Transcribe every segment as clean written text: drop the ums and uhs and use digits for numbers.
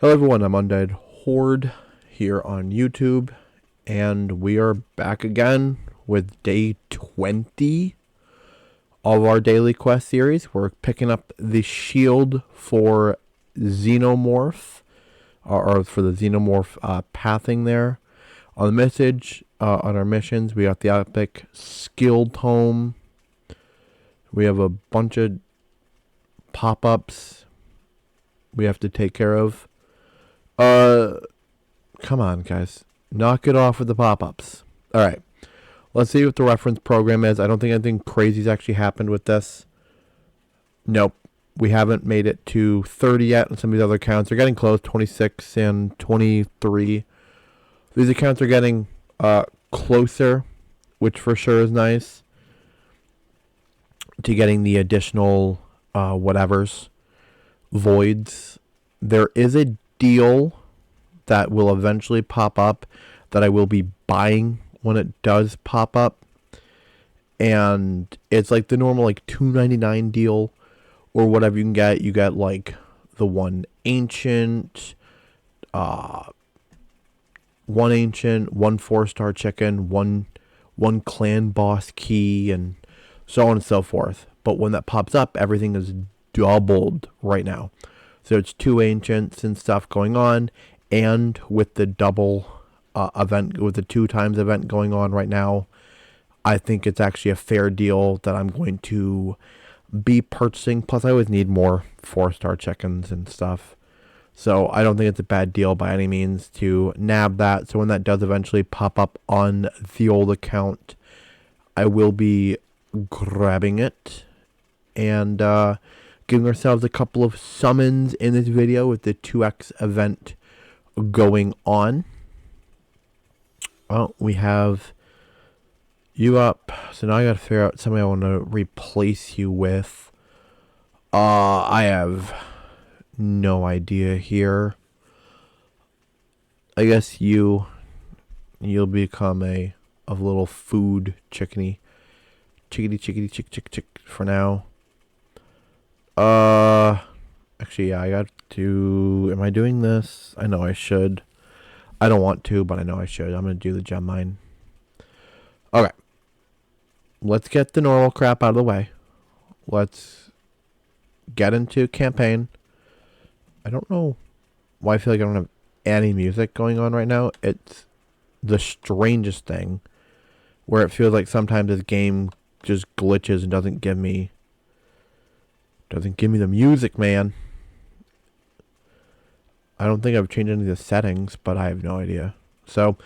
Hello everyone, I'm Undead Horde here on YouTube, and we are back again with day 20 of our daily quest series. We're picking up the shield for Xenomorph, or for the Xenomorph pathing there. On the message, on our missions, we got the epic skill tome. We have a bunch of pop-ups we have to take care of. Come on, guys. Knock it off with the pop-ups. Alright. Let's see what the reference program is. I don't think anything crazy's actually happened with this. Nope. We haven't made it to 30 yet on some of these other accounts. They're getting close, 26 and 23. These accounts are getting closer, which for sure is nice, to getting the additional whatevers, voids. There is a deal that will eventually pop up that I will be buying when it does pop up, and it's like the normal like $2.99 deal or whatever you can get. You get like the one ancient, one 4-star chicken, one clan boss key, and so on and so forth. But when that pops up, everything is doubled right now. So it's 2 ancients and stuff going on, and with the double event, with the 2 times event going on right now, I think it's actually a fair deal that I'm going to be purchasing. Plus, I always need more 4-star chickens and stuff. So I don't think it's a bad deal by any means to nab that. So when that does eventually pop up on the old account, I will be grabbing it and giving ourselves a couple of summons in this video with the 2x event going on. Oh, we have you up. So now I gotta figure out somebody I want to replace you with. I have no idea here. I guess you'll become a little food chickeny. Chickity chick for now. Actually, yeah, I got to... Am I doing this? I know I should. I don't want to, but I know I should. I'm going to do the gem mine. Okay. Let's get the normal crap out of the way. Let's get into campaign. I don't know why I feel like I don't have any music going on right now. It's the strangest thing, where it feels like sometimes this game just glitches and doesn't give me the music, man. I don't think I've changed any of the settings, but I have no idea. So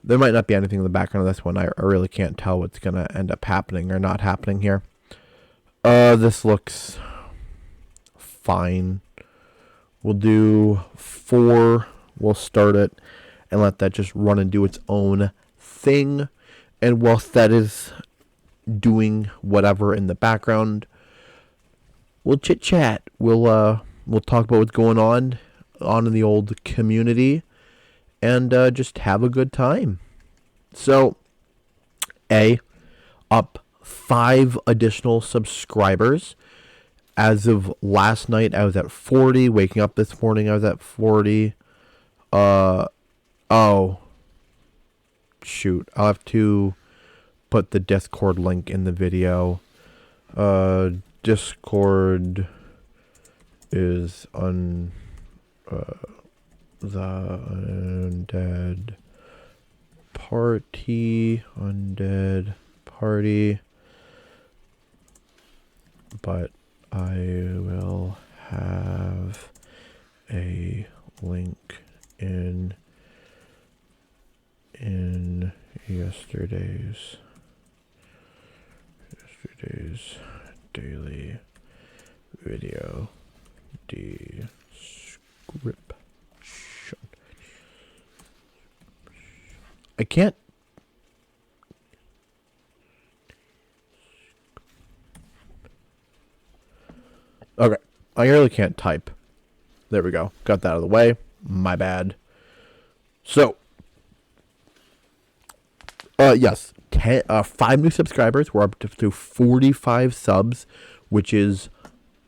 there might not be anything in the background of this one. I really can't tell what's going to end up happening or not happening here. This looks fine. We'll do 4. We'll start it and let that just run and do its own thing. And whilst that is doing whatever in the background, we'll chit chat. We'll talk about what's going on in the old community, and just have a good time. So, up 5 additional subscribers. As of last night, I was at 40. Waking up this morning, I was at 40. Oh, shoot! I'll have to put the Discord link in the video. Discord is on the Undead Party, but I will have a link in yesterday's daily video description. I can't. Okay, I really can't type. There we go. Got that out of the way. My bad. So, yes, 5 new subscribers. We're up to 45 subs, which is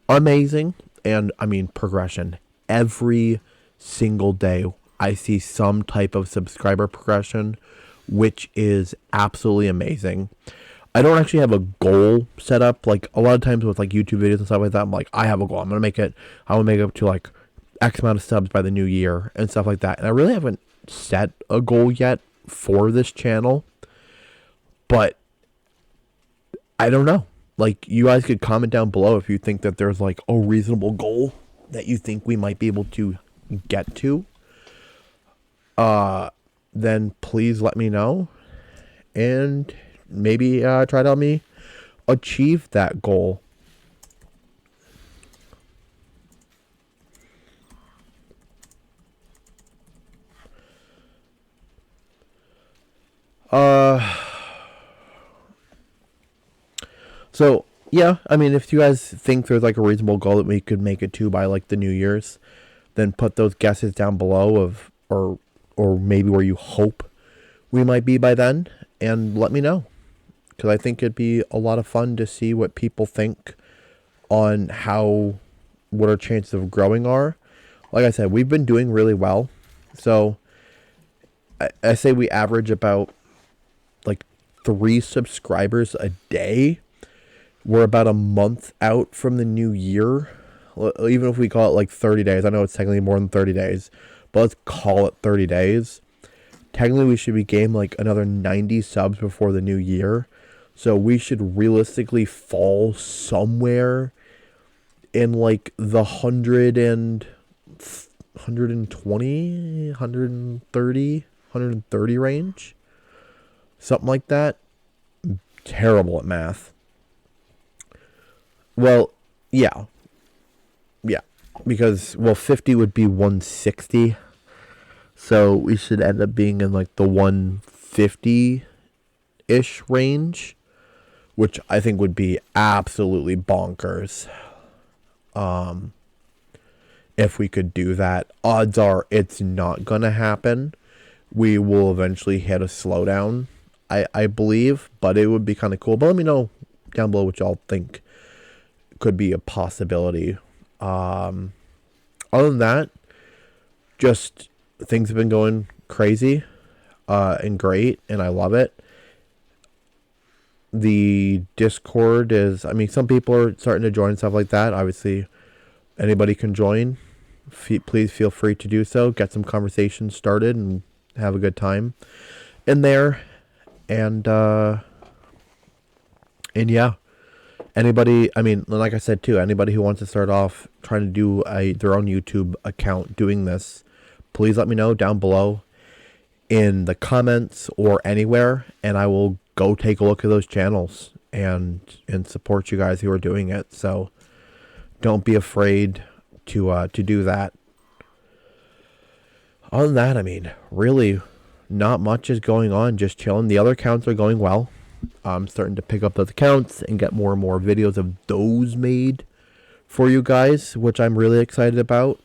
amazing. And I mean, progression every single day I see some type of subscriber progression, which is absolutely amazing. I don't actually have a goal set up. Like a lot of times with like YouTube videos and stuff like that, I'm like, I have a goal. I want to make it up to like X amount of subs by the new year and stuff like that. And I really haven't set a goal yet for this channel, but I don't know. Like, you guys could comment down below if you think that there's like a reasonable goal that you think we might be able to get to. Then please let me know, and maybe try to help me achieve that goal. So yeah, I mean, if you guys think there's like a reasonable goal that we could make it to by like the New Year's, then put those guesses down below of or maybe where you hope we might be by then, and let me know, because I think it'd be a lot of fun to see what people think on what our chances of growing are. Like I said, we've been doing really well, so I say we average about like 3 subscribers a day. We're about a month out from the new year. Even if we call it like 30 days. I know it's technically more than 30 days. But let's call it 30 days. Technically, we should be gaining like another 90 subs before the new year. So we should realistically fall somewhere in like the 130 range. Something like that. Terrible at math. Well, yeah. Yeah. Because, 50 would be 160. So we should end up being in like the 150-ish range, which I think would be absolutely bonkers. If we could do that. Odds are it's not going to happen. We will eventually hit a slowdown, I believe, but it would be kind of cool. But let me know down below what y'all think could be a possibility. Other than that, just things have been going crazy and great, and I love it. The Discord is, I mean, some people are starting to join, stuff like that. Obviously, anybody can join. Please feel free to do so. Get some conversations started and have a good time in there. And yeah. Anybody, I mean, like I said too, anybody who wants to start off trying to do their own YouTube account doing this, please let me know down below in the comments or anywhere, and I will go take a look at those channels and support you guys who are doing it. So don't be afraid to do that. Other than that, I mean, really not much is going on, just chilling. The other accounts are going well. I'm starting to pick up those accounts and get more and more videos of those made for you guys, which I'm really excited about.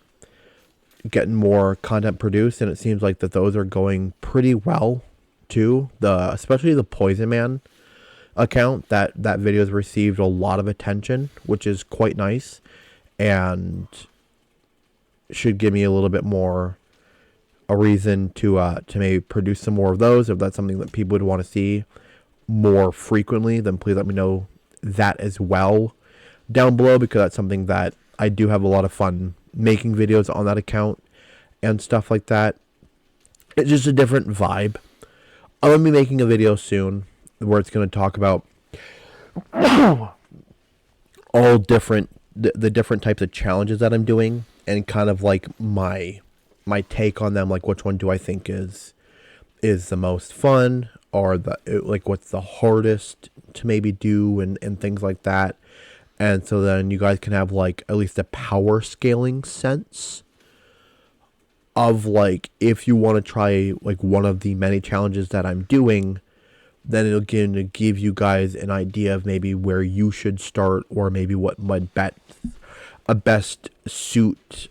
Getting more content produced, and it seems like that those are going pretty well too. Especially the Poison Man account, that video has received a lot of attention, which is quite nice, and should give me a little bit more a reason to maybe produce some more of those. If that's something that people would want to see more frequently, then please let me know that as well down below, because that's something that I do have a lot of fun making videos on that account and stuff like that. It's just a different vibe. I'm going to be making a video soon where it's going to talk about all different the different types of challenges that I'm doing, and kind of like my take on them, like which one do I think is the most fun, or like what's the hardest to maybe do, and things like that. And so then you guys can have like at least a power scaling sense of like, if you want to try like one of the many challenges that I'm doing, then it'll give you guys an idea of maybe where you should start, or maybe what might best suit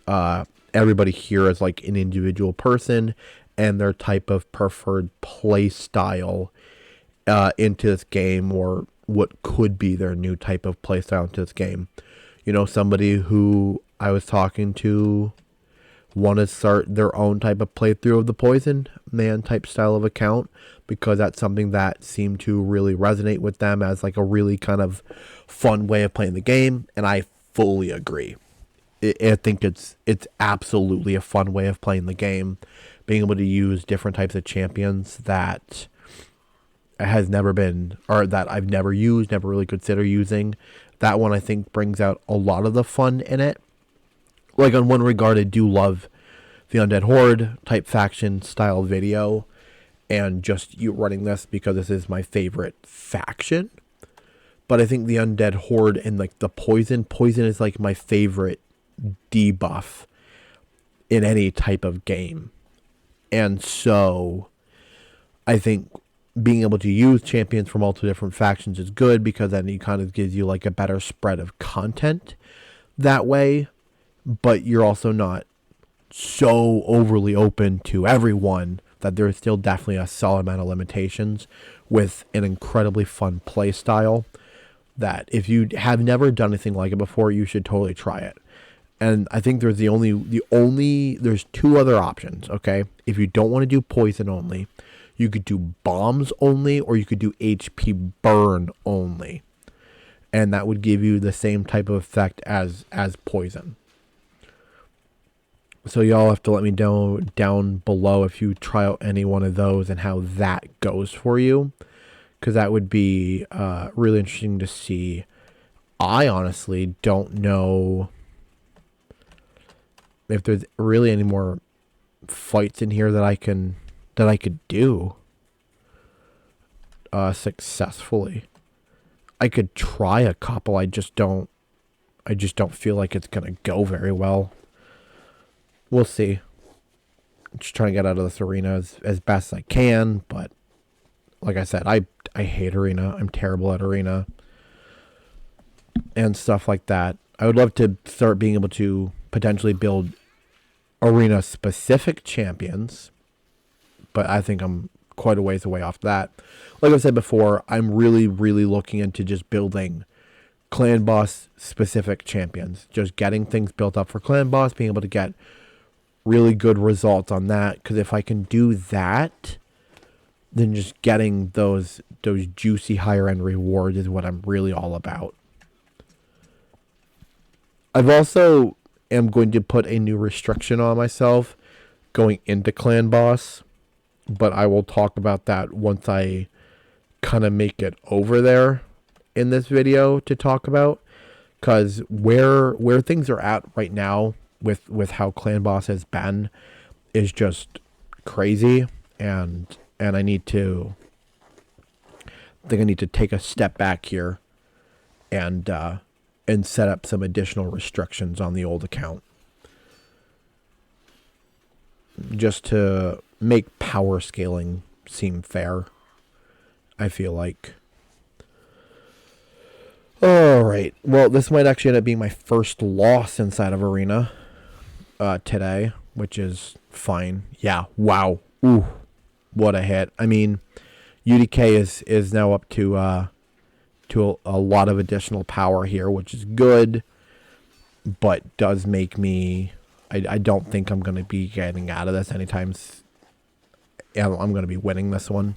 everybody here as like an individual person and their type of preferred play style into this game, or what could be their new type of play style into this game. You know, somebody who I was talking to want to start their own type of playthrough of the Poison Man type style of account, because that's something that seemed to really resonate with them as like a really kind of fun way of playing the game. And I fully agree. I think it's absolutely a fun way of playing the game, being able to use different types of champions that has never been, or that I've never used, never really considered using. That one I think brings out a lot of the fun in it. Like on one regard, I do love the Undead Horde type faction style video, and just you running this because this is my favorite faction. But I think the Undead Horde and like the Poison is like my favorite debuff in any type of game. And so I think being able to use champions from multiple different factions is good, because then it kind of gives you like a better spread of content that way. But you're also not so overly open to everyone that there's still definitely a solid amount of limitations with an incredibly fun play style that if you have never done anything like it before, you should totally try it. And I think there's there's two other options, okay? If you don't want to do poison only, you could do bombs only, or you could do HP burn only. And that would give you the same type of effect as poison. So y'all have to let me know down below if you try out any one of those and how that goes for you, because that would be really interesting to see. I honestly don't know if there's really any more fights in here that I could do successfully. I could try a couple. I just don't feel like it's gonna go very well. We'll see. I'm just trying to get out of this arena as best as I can, but like I said, I hate arena. I'm terrible at arena and stuff like that. I would love to start being able to potentially build arena specific champions, but I think I'm quite a ways away off that. Like I said before, I'm really, really looking into just building clan boss specific champions, just getting things built up for clan boss, being able to get really good results on that, because if I can do that, then just getting those juicy higher end rewards is what I'm really all about. I've also am going to put a new restriction on myself going into clan boss, but I will talk about that once I kind of make it over there in this video to talk about, because where things are at right now with how clan boss has been is just crazy, and I think I need to take a step back here and set up some additional restrictions on the old account, just to make power scaling seem fair, I feel like. Alright, well, this might actually end up being my first loss inside of Arena today, which is fine. Yeah, wow. Ooh, what a hit. I mean, UDK is now up to a lot of additional power here, which is good, but does make me... I don't think I'm going to be getting out of this anytime. I'm going to be winning this one.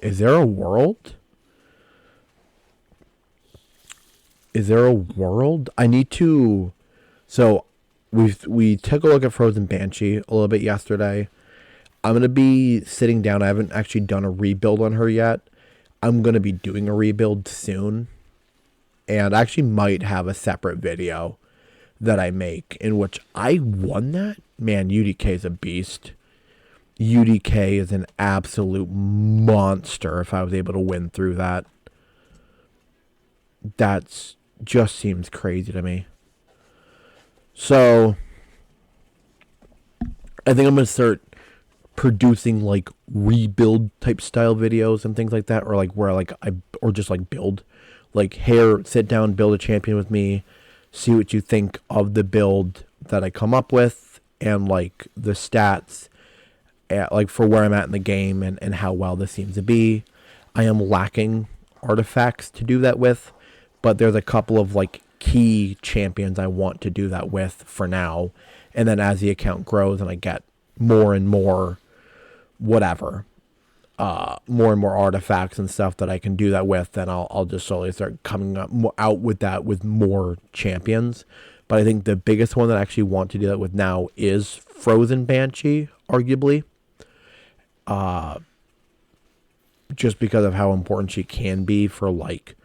Is there a world? Is there a world? I need to... So, we took a look at Frozen Banshee a little bit yesterday. I'm going to be sitting down. I haven't actually done a rebuild on her yet. I'm going to be doing a rebuild soon. And I actually might have a separate video that I make in which I won that. Man, UDK is a beast. UDK is an absolute monster if I was able to win through that. That's just seems crazy to me. So, I think I'm going to start producing like rebuild type style videos and things like that, or like where like or just like build. Like, here, sit down, build a champion with me, see what you think of the build that I come up with, and, like, the stats, like, for where I'm at in the game and how well this seems to be. I am lacking artifacts to do that with, but there's a couple of, like, key champions I want to do that with for now. And then as the account grows and I get more and more whatever, more and more artifacts and stuff that I can do that with, then I'll just slowly start coming out with that with more champions. But I think the biggest one that I actually want to do that with now is Frozen Banshee, arguably. Just because of how important she can be for like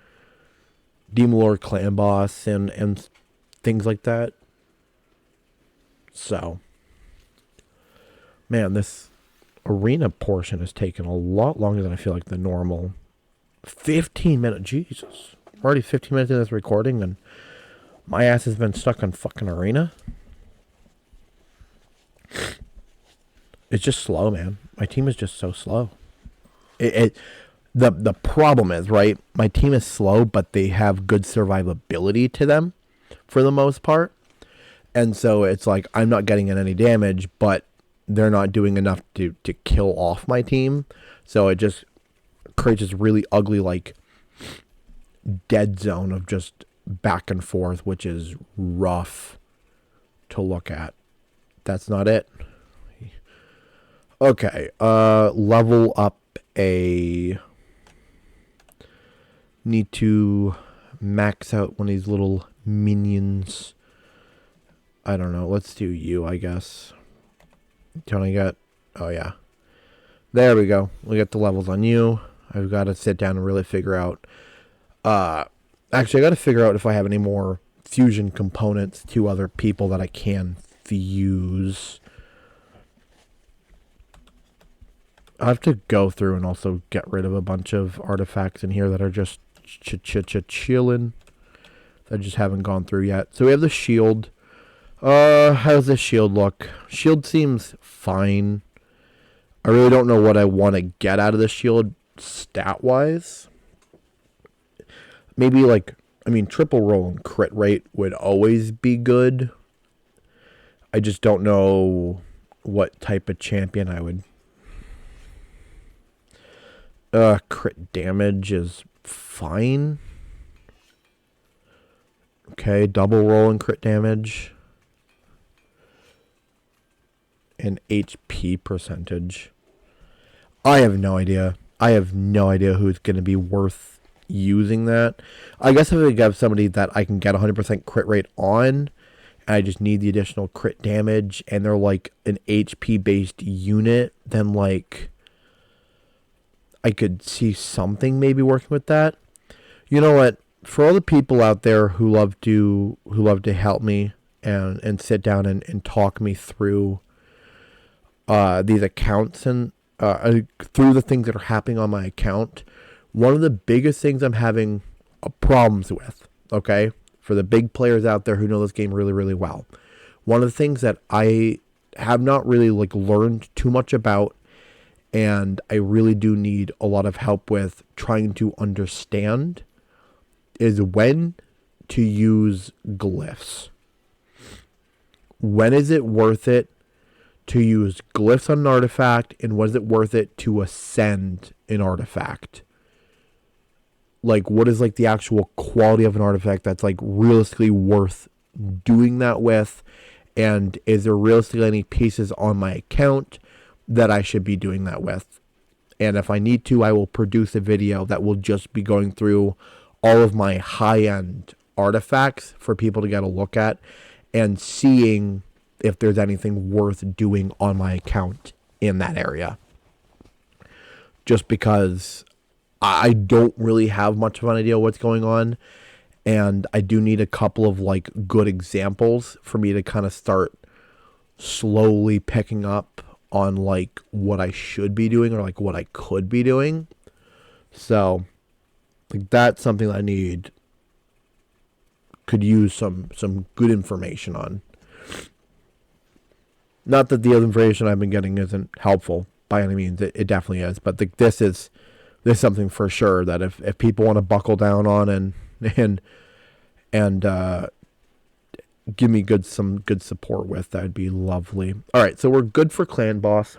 Demon Lord Clan Boss and things like that. So, man, this arena portion has taken a lot longer than I feel like the normal 15 minute. Jesus. We're already 15 minutes into this recording and my ass has been stuck on fucking arena. It's just slow, man. My team is just so slow. The problem is, right, my team is slow, but they have good survivability to them for the most part. And so it's like I'm not getting in any damage, but they're not doing enough to kill off my team. So it just creates this really ugly, like, dead zone of just back and forth, which is rough to look at. That's not it. Okay, level up a... Need to max out one of these little minions. I don't know. Let's do you, I guess. Can I get... Oh, yeah. There we go. We got the levels on you. I've got to sit down and really figure out... Actually, I got to figure out if I have any more fusion components to other people that I can fuse. I have to go through and also get rid of a bunch of artifacts in here that are just chilling. That just haven't gone through yet. So we have the shield. How does this shield look? Shield seems fine. I really don't know what I want to get out of the shield stat-wise. Maybe like, I mean, triple roll and crit rate would always be good. I just don't know what type of champion I would... crit damage is fine. Okay, double roll and crit damage. And HP percentage. I have no idea. I have no idea who's going to be worth using that. I guess if I have somebody that I can get 100% crit rate on, I just need the additional crit damage, and they're like an HP based unit, then like... I could see something maybe working with that. You know what? For all the people out there who love to help me and sit down and talk me through these accounts and through the things that are happening on my account, one of the biggest things I'm having problems with, okay, for the big players out there who know this game really, really well, one of the things that I have not really like learned too much about, and I really do need a lot of help with trying to understand, is when to use glyphs. When is it worth it to use glyphs on an artifact, and when is it worth it to ascend an artifact? Like, what is like the actual quality of an artifact that's like realistically worth doing that with? And is there realistically any pieces on my account that I should be doing that with? And if I need to, I will produce a video that will just be going through all of my high-end artifacts for people to get a look at and seeing if there's anything worth doing on my account in that area. Just because I don't really have much of an idea what's going on, and I do need a couple of like good examples for me to kind of start slowly picking up on like what I should be doing or like what I could be doing. So like that's something that I could use some good information on. Not that the other information I've been getting isn't helpful by any means. It definitely is. But this is something for sure that if people want to buckle down on and give me some good support with, that'd be lovely. All right, so we're good for clan boss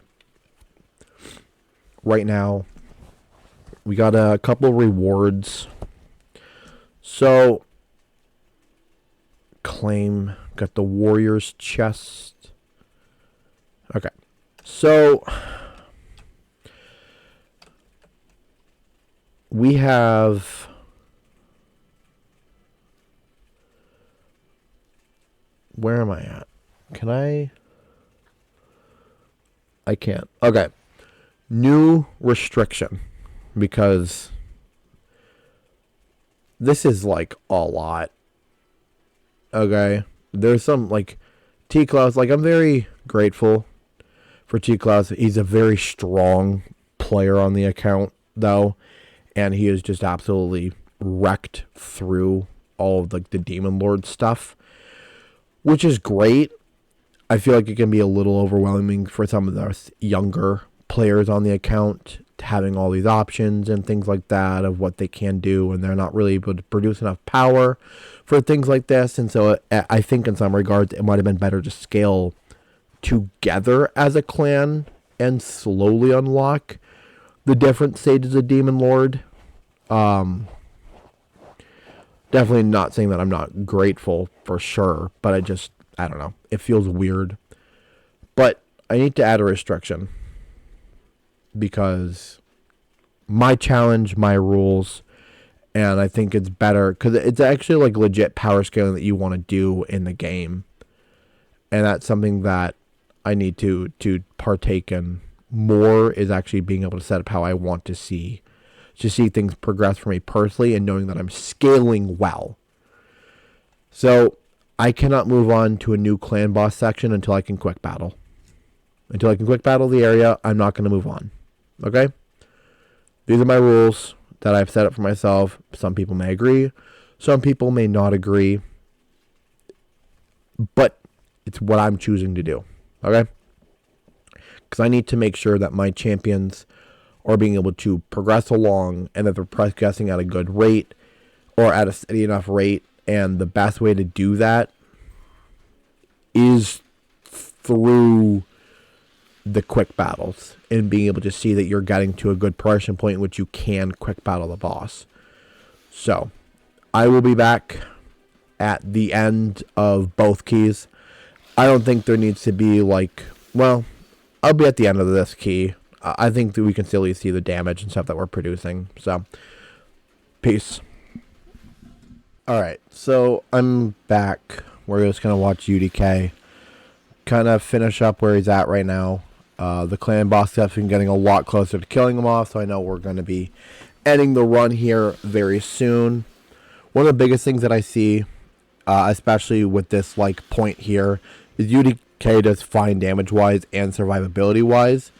right now. We got a couple rewards. So claim. Got the Warriors chest. Okay. So we have where am I at? Can I can't. Okay. New restriction, because this is like a lot. Okay. There's some like T-Klaus, like I'm very grateful for T-Klaus. He's a very strong player on the account though, and he is just absolutely wrecked through all of like the Demon Lord stuff, which is great. I feel like it can be a little overwhelming for some of the younger players on the account, having all these options and things like that of what they can do, and they're not really able to produce enough power for things like this. And so I think in some regards it might have been better to scale together as a clan and slowly unlock the different stages of Demon Lord. Definitely not saying that I'm not grateful for sure, but I don't know. It feels weird. But I need to add a restriction, because my challenge, my rules, and I think it's better because it's actually like legit power scaling that you want to do in the game. And that's something that I need to partake in more, is actually being able to set up how I want to see things progress for me personally, and knowing that I'm scaling well. So I cannot move on to a new clan boss section until I can quick battle. Until I can quick battle the area, I'm not going to move on. Okay? These are my rules that I've set up for myself. Some people may agree. Some people may not agree. But it's what I'm choosing to do. Okay? Because I need to make sure that my champions are being able to progress along, and that they're progressing at a good rate, or at a steady enough rate. And the best way to do that is through the quick battles, and being able to see that you're getting to a good progression point in which you can quick battle the boss. So I will be back at the end of both keys. I don't think there needs to be like, well, I'll be at the end of this key. I think that we can still see the damage and stuff that we're producing. So peace. Alright, so I'm back. We're just going to watch UDK kind of finish up where he's at right now. The clan boss stuff's been getting a lot closer to killing him off, so I know we're going to be ending the run here very soon. One of the biggest things that I see, especially with this like point here, is UDK does fine damage-wise and survivability-wise.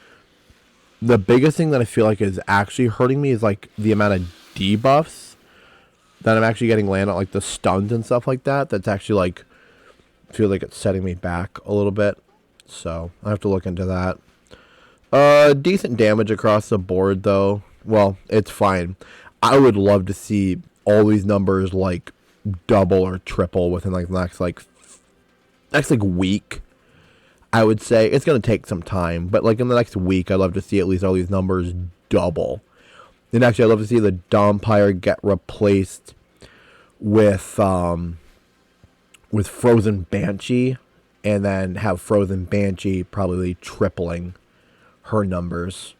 The biggest thing that I feel like is actually hurting me is like the amount of debuffs that I'm actually getting land on, like the stuns and stuff like that. That's actually like, I feel like it's setting me back a little bit. So I have to look into that. Decent damage across the board though. Well, it's fine. I would love to see all these numbers like double or triple within like the next week. I would say it's going to take some time, but like in the next week, I'd love to see at least all these numbers double. And actually, I'd love to see the Dompire get replaced with Frozen Banshee, and then have Frozen Banshee probably tripling her numbers.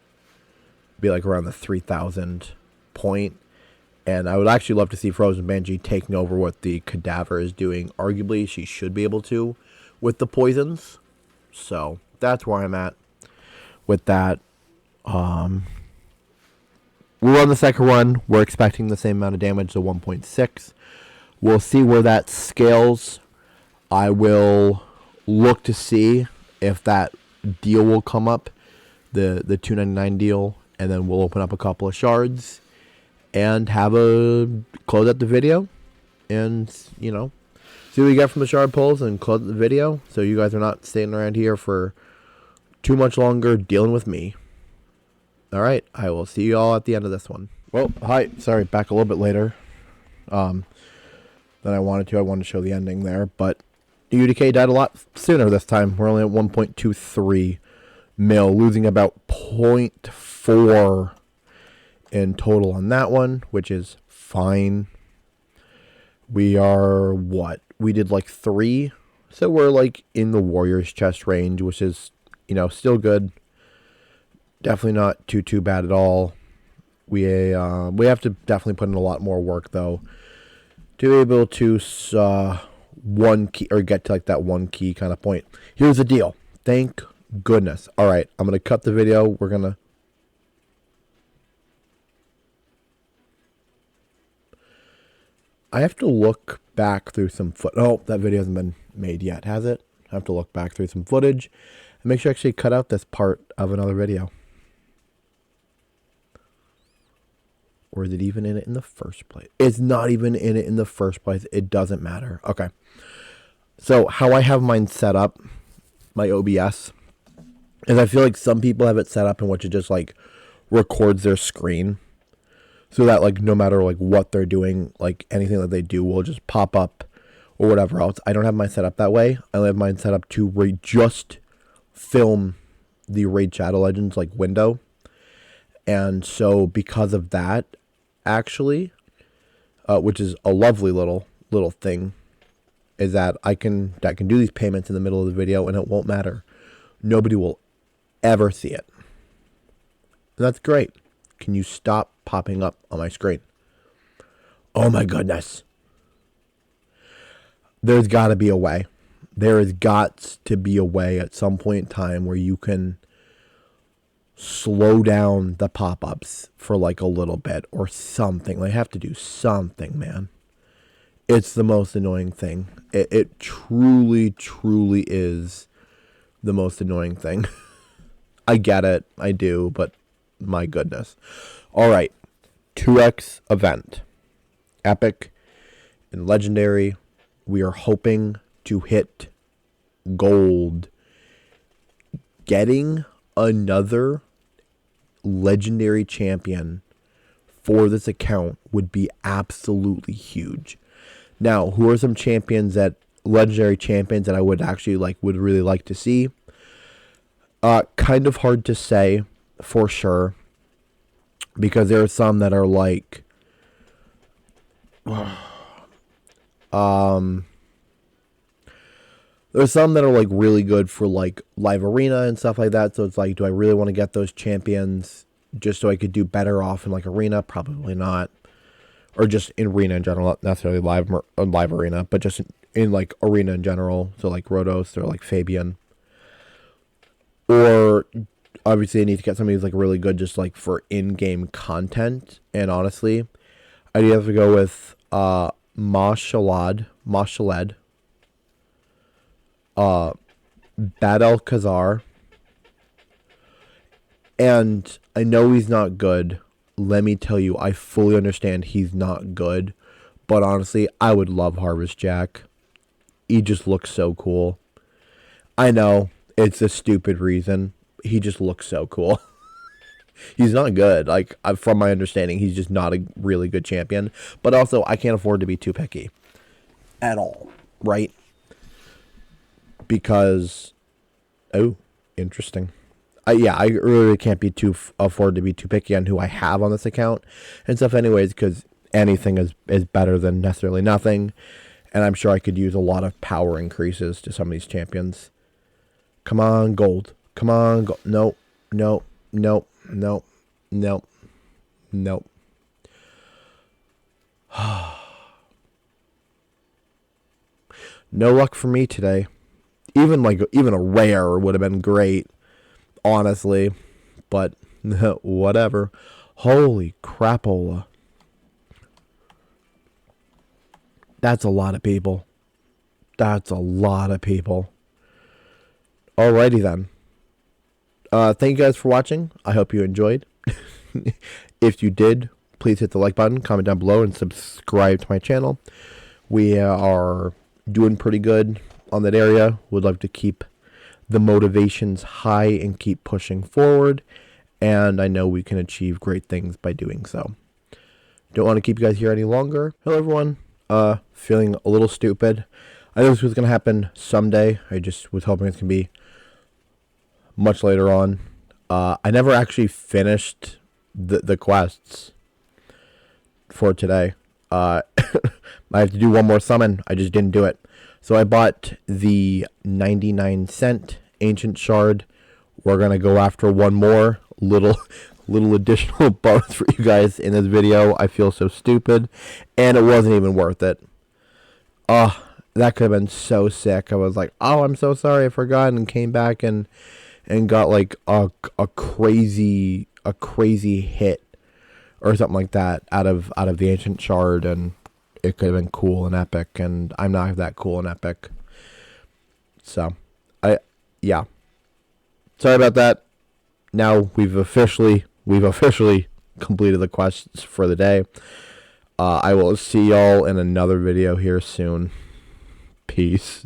Be like around the 3,000 point. And I would actually love to see Frozen Banshee taking over what the Cadaver is doing. Arguably, she should be able to with the poisons. So that's where I'm at with that. We're on the second run. We're expecting the same amount of damage, so 1.6. We'll see where that scales. I will look to see if that deal will come up, the $2.99 deal, and then we'll open up a couple of shards and have a close out the video, and see what we get from the shard pulls and close the video, so you guys are not staying around here for too much longer dealing with me. Alright, I will see you all at the end of this one. Well, hi. Sorry, back a little bit later than I wanted to. I wanted to show the ending there, but UDK died a lot sooner this time. We're only at 1.23 mil, losing about 0.4 in total on that one, which is fine. We are, what? we did like 3. So we're like in the Warriors chest range, which is, still good. Definitely not too bad at all. We have to definitely put in a lot more work though to be able to one key or get to like that 1 key kind of point. Here's the deal. Thank goodness. All right, I'm gonna cut the video. I have to look back through some Oh, that video hasn't been made yet, has it? I have to look back through some footage and make sure I actually cut out this part of another video. Or is it even in it in the first place? It's not even in it in the first place. It doesn't matter. Okay. So how I have mine set up, my OBS, is I feel like some people have it set up in which it just like records their screen. So that like no matter like what they're doing, like anything that they do will just pop up or whatever else. I don't have mine set up that way. I have mine set up to just film the Raid Shadow Legends like window. And so because of that, actually, which is a lovely little thing, is that I can do these payments in the middle of the video and it won't matter. Nobody will ever see it. And that's great. Can you stop popping up on my screen? Oh my goodness. There's got to be a way. There has got to be a way at some point in time where you can slow down the pop-ups for like a little bit or something. They have to do something, man. It's the most annoying thing. It truly is the most annoying thing. I get it. I do, but my goodness. All right. 2x event. Epic and legendary. We are hoping to hit gold. Getting another legendary champion for this account would be absolutely huge. Now, who are some legendary champions that I would actually would really like to see? Kind of hard to say for sure, because there are some that are like there's some that are like really good for like live arena and stuff like that. So it's like, do I really want to get those champions just so I could do better off in like arena? Probably not. Or just in arena in general, not necessarily live arena, but just in like arena in general. So like Rotos or like Fabian. Or obviously I need to get somebody who's like really good just like for in-game content. And honestly, I'd have to go with Mashalad, Badel Khazar. And I know he's not good. Let me tell you, I fully understand he's not good. But honestly, I would love Harvest Jack. He just looks so cool. I know, it's a stupid reason. He just looks so cool. He's not good. Like, from my understanding, he's just not a really good champion. But also, I can't afford to be too picky. At all. Right? Because, oh, interesting. Yeah, I really can't afford to be too picky on who I have on this account and stuff anyways, because anything is better than necessarily nothing. And I'm sure I could use a lot of power increases to some of these champions. Come on, gold. Come on, gold. Nope. No luck for me today. Even a rare would have been great, honestly, but whatever. Holy crapola. That's a lot of people. Alrighty then. Thank you guys for watching. I hope you enjoyed. If you did, please hit the like button, comment down below, and subscribe to my channel. We are doing pretty good on that area. Would love to keep the motivations high and keep pushing forward. And I know we can achieve great things by doing so. Don't want to keep you guys here any longer. Hello, everyone. Feeling a little stupid. I knew this was going to happen someday. I just was hoping it's going to be much later on. I never actually finished the quests for today. I have to do one more summon. I just didn't do it. So I bought the 99-cent ancient shard. We're gonna go after one more little additional bonus for you guys in this video. I feel so stupid, and it wasn't even worth it. That could have been so sick. I was like, oh, I'm so sorry, I forgot, and came back and got like a crazy hit or something like that out of the ancient shard, and it could have been cool and epic, and I'm not that cool and epic. So, yeah. Sorry about that. Now we've officially completed the quests for the day. I will see y'all in another video here soon. Peace.